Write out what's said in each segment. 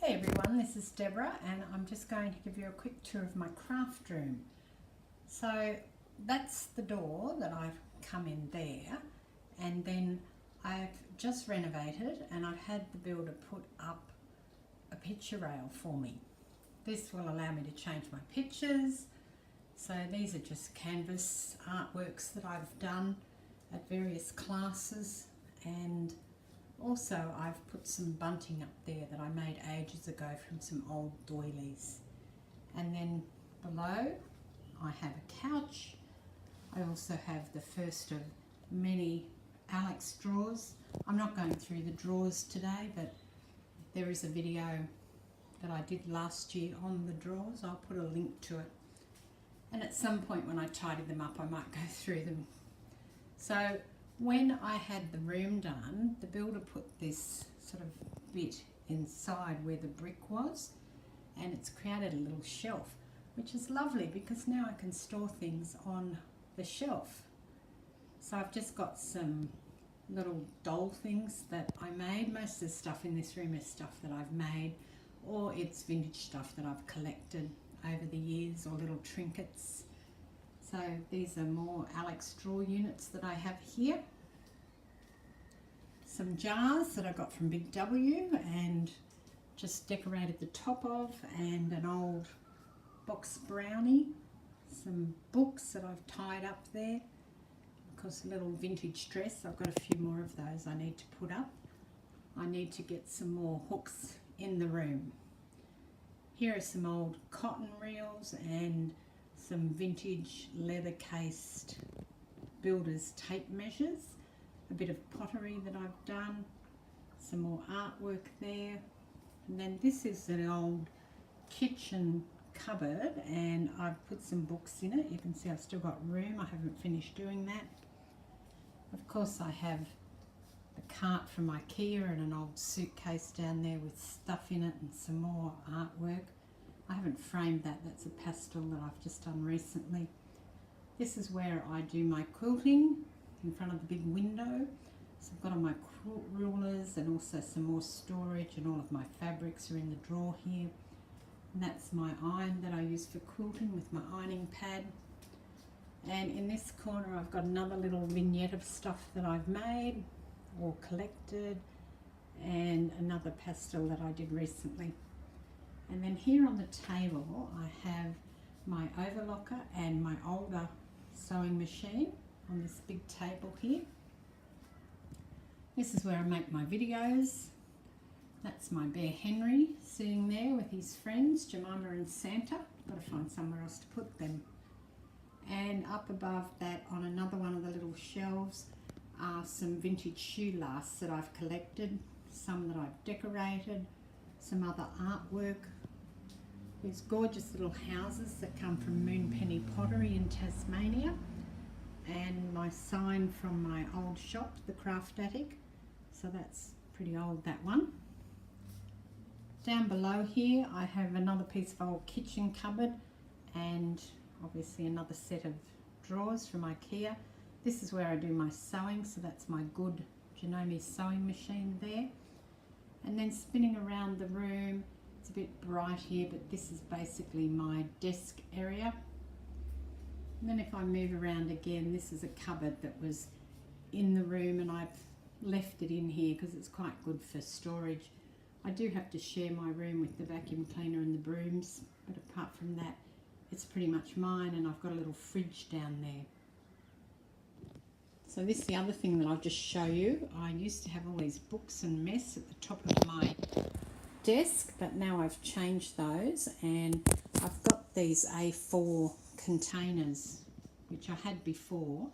Hey everyone, this is Deborah and I'm just going to give you a quick tour of my craft room. So that's the door that I've come in there, and then I've just renovated and I've had the builder put up a picture rail for me. This will allow me to change my pictures. So these are just canvas artworks that I've done at various classes, and also I've put some bunting up there that I made ages ago from some old doilies. And then below I have a couch. I also have the first of many Alex drawers. I'm not going through the drawers today, but there is a video that I did last year on the drawers. I'll put a link to it. And at some point when I tidy them up, I might go through them. So when I had the room done, the builder put this sort of bit inside where the brick was, and it's created a little shelf, which is lovely because now I can store things on the shelf. So I've just got some little doll things that I made. Most of the stuff in this room is stuff that I've made, or it's vintage stuff that I've collected over the years, or little trinkets. So these are more Alex drawer units that I have here. Some jars that I got from Big W and just decorated the top of, and an old box brownie. Some books that I've tied up there. Of course, a little vintage dress. I've got a few more of those I need to put up. I need to get some more hooks in the room. Here are some old cotton reels and some vintage leather cased builder's tape measures, a bit of pottery that I've done, some more artwork there, and then this is an old kitchen cupboard and I've put some books in it. You can see I've still got room. I haven't finished doing that. Of course, I have the cart from IKEA and an old suitcase down there with stuff in it and some more artwork. I haven't framed that. That's a pastel that I've just done recently. This is where I do my quilting, in front of the big window. So I've got all my quilt rulers and also some more storage, and all of my fabrics are in the drawer here. And that's my iron that I use for quilting with my ironing pad. And in this corner I've got another little vignette of stuff that I've made or collected, and another pastel that I did recently. And then here on the table I have my overlocker and my older sewing machine on this big table here. This is where I make my videos. That's my bear Henry sitting there with his friends Jemima and Santa. Got to find somewhere else to put them. And up above that, on another one of the little shelves, are some vintage shoe lasts that I've collected, some that I've decorated, some other artwork. These gorgeous little houses that come from Moonpenny Pottery in Tasmania, and my sign from my old shop, the Craft Attic. So that's pretty old, that one. Down below here I have another piece of old kitchen cupboard, and obviously another set of drawers from IKEA. This is where I do my sewing, so that's my good Janome sewing machine there. And then spinning around the room, it's a bit bright here, but this is basically my desk area. And then if I move around again, this is a cupboard that was in the room and I've left it in here because it's quite good for storage. I do have to share my room with the vacuum cleaner and the brooms, but apart from that, it's pretty much mine, and I've got a little fridge down there. So this is the other thing that I'll just show you. I used to have all these books and mess at the top of my desk, but now I've changed those, and I've got these A4 containers which I had before,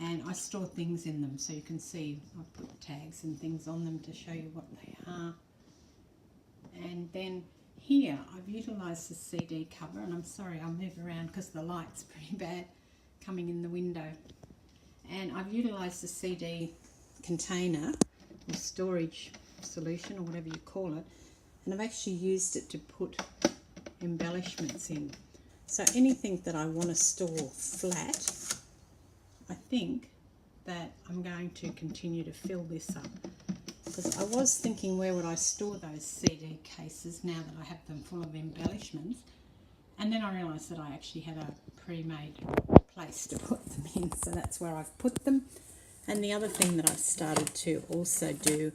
and I store things in them, so you can see I've put tags and things on them to show you what they are. And then here I've utilised the CD cover, and I'm sorry I'll move around because the light's pretty bad coming in the window. And I've utilised the CD container, or storage solution, or whatever you call it, and I've actually used it to put embellishments in. So anything that I want to store flat, I think that I'm going to continue to fill this up. because I was thinking where would I store those CD cases now that I have them full of embellishments, and then I realised that I actually had a pre-made place to put them in, so that's where I've put them. And the other thing that I've started to also do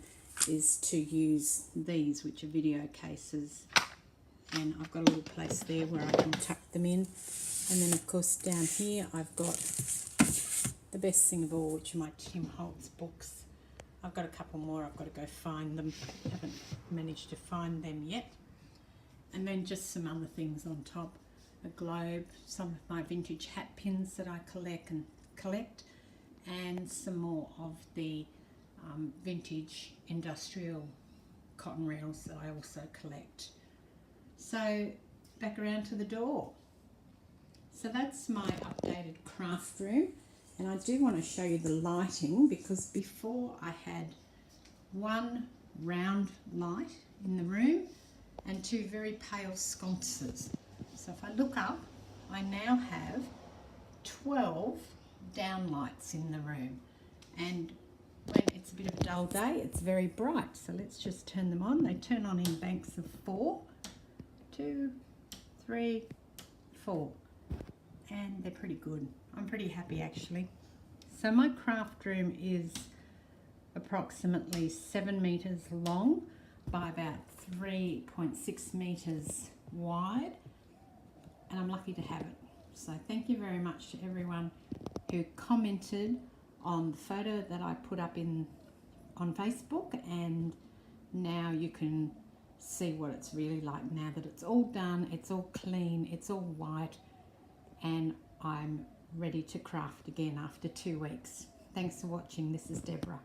is to use these, which are video cases, and I've got a little place there where I can tuck them in. And then of course down here I've got the best thing of all, which are my Tim Holtz books. I've got a couple more, I've got to go find them, haven't managed to find them yet. And then just some other things on top, a globe, some of my vintage hat pins that I collect, and some more of the vintage industrial cotton reels that I also collect. So back around to the door. So that's my updated craft room, and I do want to show you the lighting, because before I had one round light in the room and two very pale sconces. So if I look up, I now have 12 downlights in the room, and when it's a bit of a dull day it's very bright. So let's just turn them on. They turn on in banks of 4, 2, 3, 4, and they're pretty good. I'm pretty happy actually. So my craft room is approximately 7 meters long by about 3.6 meters wide, and I'm lucky to have it. So thank you very much to everyone who commented on the photo that I put up on Facebook, and now you can see what it's really like now that it's all done, it's all clean, it's all white, and I'm ready to craft again after 2 weeks. Thanks for watching. This is Deborah.